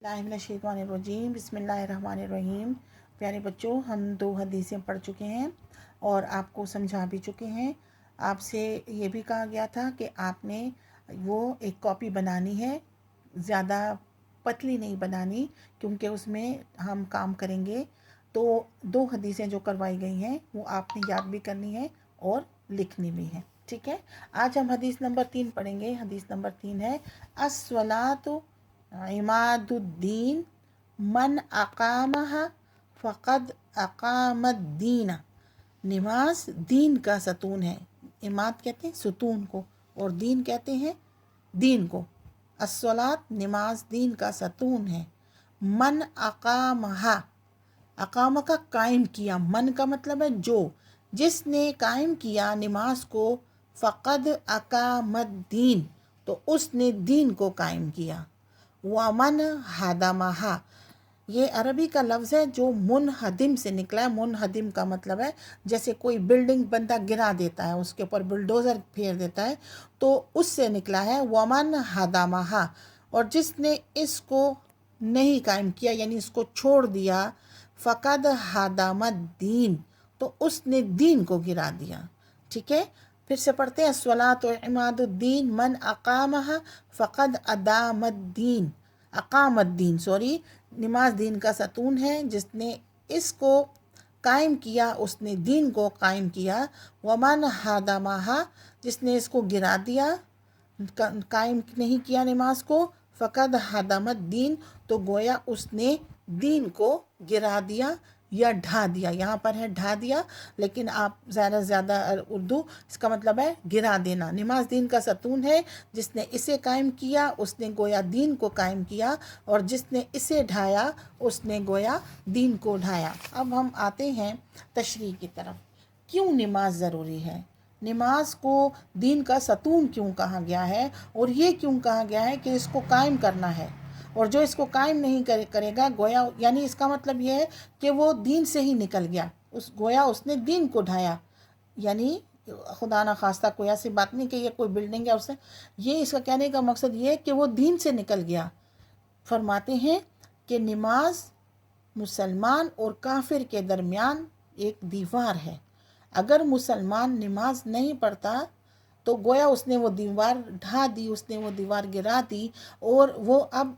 बिस्मिल्लाहिर्रहमानिर्रहीम बिस्मिल्लाहिर्रहमानिर्रहीम। प्यारे बच्चों, हम 2 हदीसें पढ़ चुके हैं और आपको समझा भी चुके हैं। आपसे ये भी कहा गया था कि आपने वो एक कॉपी बनानी है, ज़्यादा पतली नहीं बनानी क्योंकि उसमें हम काम करेंगे। तो 2 हदीसें जो करवाई गई हैं वो आपने याद भी करनी है और लिखनी भी है, ठीक है। आज हम हदीस नंबर 3 पढ़ेंगे। हदीस नंबर 3 है अस्सलातु इमादुद्दीन मन अकामहा फ़क़द अकामद्दीन। नमाज दीन का सतून है। इमाद कहते हैं सतून को और दीन कहते हैं दीन को। अस्सलात नमाज दीन का सतून है। मन अकामहा, अकामा का कायम किया, मन का मतलब है जो, जिसने कायम किया नमाज को, फ़क़द अकामद्दीन तो उसने दीन को कायम किया। वमन हदमहा, ये अरबी का लफ्ज़ है जो मुनहदिम से निकला है। मुनहदिम का मतलब है जैसे कोई बिल्डिंग बंदा गिरा देता है, उसके ऊपर बुलडोज़र फेर देता है, तो उससे निकला है वमन हदमहा। और जिसने इसको नहीं कायम किया यानी इसको छोड़ दिया, फ़क़द हदमद्दीन तो उसने दीन को गिरा दिया, ठीक है। फिर से पढ़ते हैं अस्सलातु इमादुद्दीन मन अकामहा फ़क़द अदामद्दीन। अकामद्दीन नमाज दीन का सतून है, जिसने इसको कायम किया उसने दीन को कायम किया। वमन हदमहा, जिसने इसको गिरा दिया, कायम नहीं किया नमाज को, फ़क़द हदमद्दीन तो गोया उसने दीन को गिरा दिया या ढा दिया। यहाँ पर है ढा दिया, लेकिन आप ज़्यादा से ज़्यादा उर्दू, इसका मतलब है गिरा देना। नमाज दीन का सतून है, जिसने इसे कायम किया उसने गोया दीन को कायम किया, और जिसने इसे ढाया उसने गोया दीन को ढाया। अब हम आते हैं तशरीह की तरफ। क्यों नमाज ज़रूरी है, नमाज को दीन का सतून क्यों कहा गया है, और ये क्यों कहा गया है कि इसको कायम करना है, और जो इसको कायम नहीं करेगा गोया, यानी इसका मतलब ये है कि वो दीन से ही निकल गया, गोया उसने दीन को ढाया। यानी खुदा ना खास्ता कोई ऐसी बात नहीं कि ये कोई बिल्डिंग है उससे, ये इसका कहने का मकसद ये है कि वो दीन से निकल गया। फरमाते हैं कि नमाज मुसलमान और काफिर के दरमियान एक दीवार है। अगर मुसलमान नमाज नहीं पढ़ता तो गोया उसने वो दीवार ढा दी, उसने वो दीवार गिरा दी, और वो अब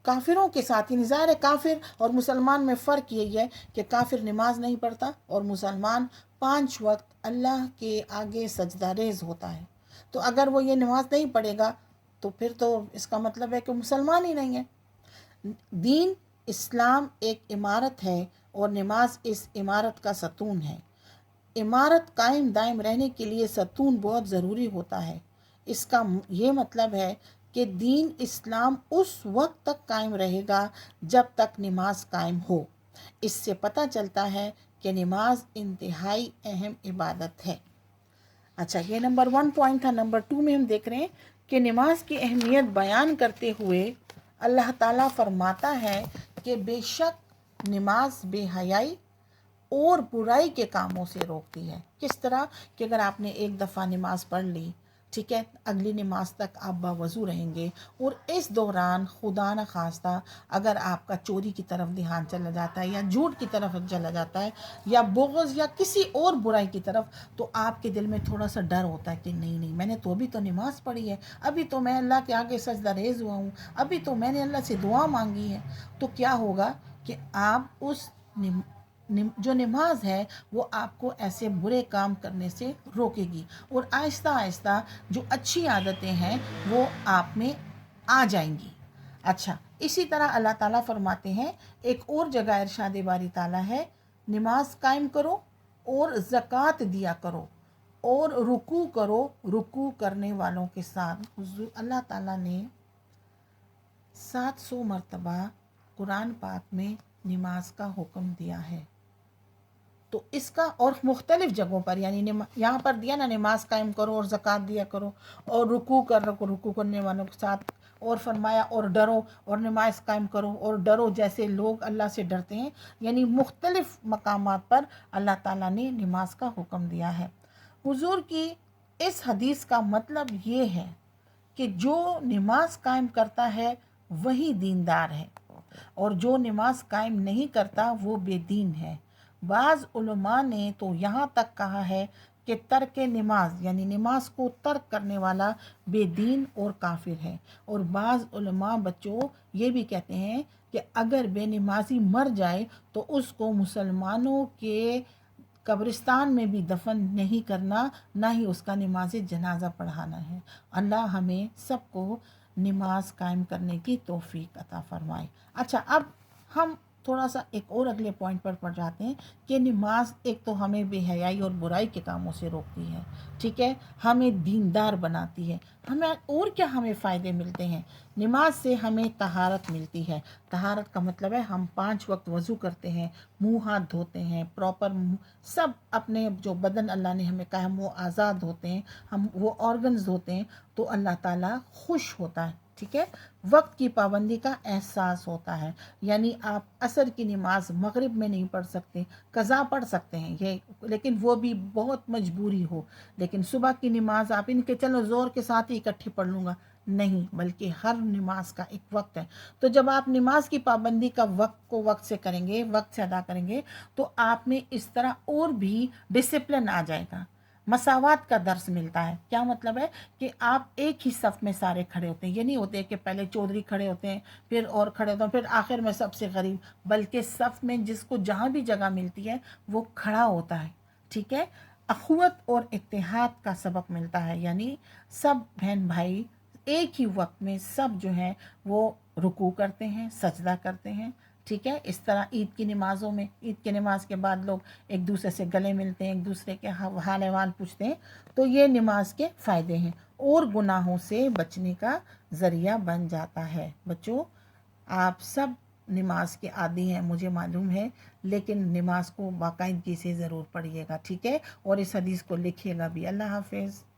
काफिरों के साथ ही ज़ाहिर है। काफिर और मुसलमान में फ़र्क यही है कि काफिर नमाज नहीं पढ़ता और मुसलमान 5 वक्त अल्लाह के आगे सजदा रेज़ होता है। तो अगर वो ये नमाज नहीं पढ़ेगा तो फिर तो इसका मतलब है कि मुसलमान ही नहीं है। दीन इस्लाम एक इमारत है और नमाज इस इमारत का सतून है। इमारत कायम दायम रहने के लिए सतून बहुत ज़रूरी होता है। इसका ये मतलब है कि दीन इस्लाम उस वक्त तक कायम रहेगा जब तक नमाज कायम हो। इससे पता चलता है कि नमाज इंतहाई अहम इबादत है। अच्छा, ये नंबर 1 पॉइंट था। नंबर 2 में हम देख रहे हैं कि नमाज की अहमियत बयान करते हुए अल्लाह ताला फरमाता है कि बेशक नमाज बेहयाई और बुराई के कामों से रोकती है। किस तरह कि अगर आपने एक दफ़ा नमाज पढ़ ली, ठीक है, अगली नमाज तक आप बावज़ू रहेंगे, और इस दौरान खुदा न खास्ता अगर आपका चोरी की तरफ ध्यान चला जाता है या झूठ की तरफ चला जाता है या बुग़्ज़ या किसी और बुराई की तरफ, तो आपके दिल में थोड़ा सा डर होता है कि नहीं नहीं, मैंने तो अभी तो नमाज़ पढ़ी है, अभी तो मैं अल्लाह के आगे सजदा रेज़ हुआ हूँ, अभी तो मैंने अल्लाह से दुआ मांगी है। तो क्या होगा कि आप उस जो नमाज है वो आपको ऐसे बुरे काम करने से रोकेगी, और आहिस्ता आहिस्ता जो अच्छी आदतें हैं वो आप में आ जाएंगी। अच्छा, इसी तरह अल्लाह ताला फरमाते हैं, एक और जगह इरशाद बारी ताला है, नमाज कायम करो और ज़कात दिया करो और रुकू करो रुकू करने वालों के साथ। अल्लाह ताला ने 700 मरतबा कुरान पाक में नमाज का हुक्म दिया है। तो इसका और मुख्तलिफ़ जगहों पर, यानी यहाँ पर दिया ना नमाज कायम करो और ज़कात दिया करो और रुकू करने वालों के साथ, और फरमाया और डरो और नमाज कायम करो और डरो जैसे लोग अल्लाह से डरते हैं। यानी मुख्तलिफ़ मकामात पर अल्लाह ताला ने नमाज का हुक्म दिया है। हुजूर की इस हदीस का मतलब ये है कि जो नमाज कायम करता है वही दीनदार है, और जो नमाज कायम नहीं करता वो बेदीन है। बाज़ उलमा ने तो यहाँ तक कहा है कि तर्क नमाज यानी नमाज को तर्क करने वाला बेदीन और काफिर है। और बाज़ उलमा बच्चों ये भी कहते हैं कि अगर बेनमाजी मर जाए तो उसको मुसलमानों के कब्रिस्तान में भी दफन नहीं करना, ना ही उसका नमाज जनाजा पढ़ाना है। अल्लाह हमें सबको नमाज कायम करने की तौफीक अता फरमाए। अच्छा, अब हम थोड़ा सा एक और अगले पॉइंट पर पढ़ जाते हैं कि नमाज एक तो हमें बेहयाई और बुराई के कामों से रोकती है, ठीक है, हमें दीनदार बनाती है। हमें और क्या हमें फ़ायदे मिलते हैं? नमाज से हमें तहारत मिलती है। तहारत का मतलब है हम 5 वक्त वज़ू करते हैं, मुंह हाथ धोते हैं, प्रॉपर सब अपने जो बदन अल्लाह ने हमें कहा हम वो आज़ाद होते हैं, हम वो ऑर्गन्स धोते हैं, तो अल्लाह ताला खुश होता है, ठीक है। वक्त की पाबंदी का एहसास होता है, यानी आप असर की नमाज मगरिब में नहीं पढ़ सकते, कज़ा पढ़ सकते हैं ये, लेकिन वो भी बहुत मजबूरी हो। लेकिन सुबह की नमाज आप इनके चलो ज़ोर के साथ ही इकट्ठी पढ़ लूँगा, नहीं, बल्कि हर नमाज का एक वक्त है। तो जब आप नमाज की पाबंदी का वक्त को वक्त से करेंगे, वक्त से अदा करेंगे, तो आप में इस तरह और भी डिसिप्लिन आ जाएगा। मसावात का दर्स मिलता है। क्या मतलब है कि आप एक ही सफ़ में सारे खड़े होते हैं। ये नहीं होते कि पहले चौधरी खड़े होते हैं, फिर और खड़े होते हैं, फिर आखिर में सबसे गरीब, बल्कि सफ़ में जिसको जहाँ भी जगह मिलती है वो खड़ा होता है, ठीक है। अखुवत और इत्तेहाद का सबक मिलता है, यानी सब बहन भाई एक ही वक्त में सब जो हैं वो रुकू करते हैं, सजदा करते हैं, ठीक है। इस तरह ईद की नमाज़ों में, ईद की नमाज के बाद लोग एक दूसरे से गले मिलते हैं, एक दूसरे के हाल अहवाल पूछते हैं, तो ये नमाज के फ़ायदे हैं और गुनाहों से बचने का ज़रिया बन जाता है। बच्चों, आप सब नमाज के आदी हैं मुझे मालूम है, लेकिन नमाज को बाकायदगी से ज़रूर पढ़िएगा, ठीक है, और इस हदीस को लिखिएगा भी। अल्लाह हाफ़िज़।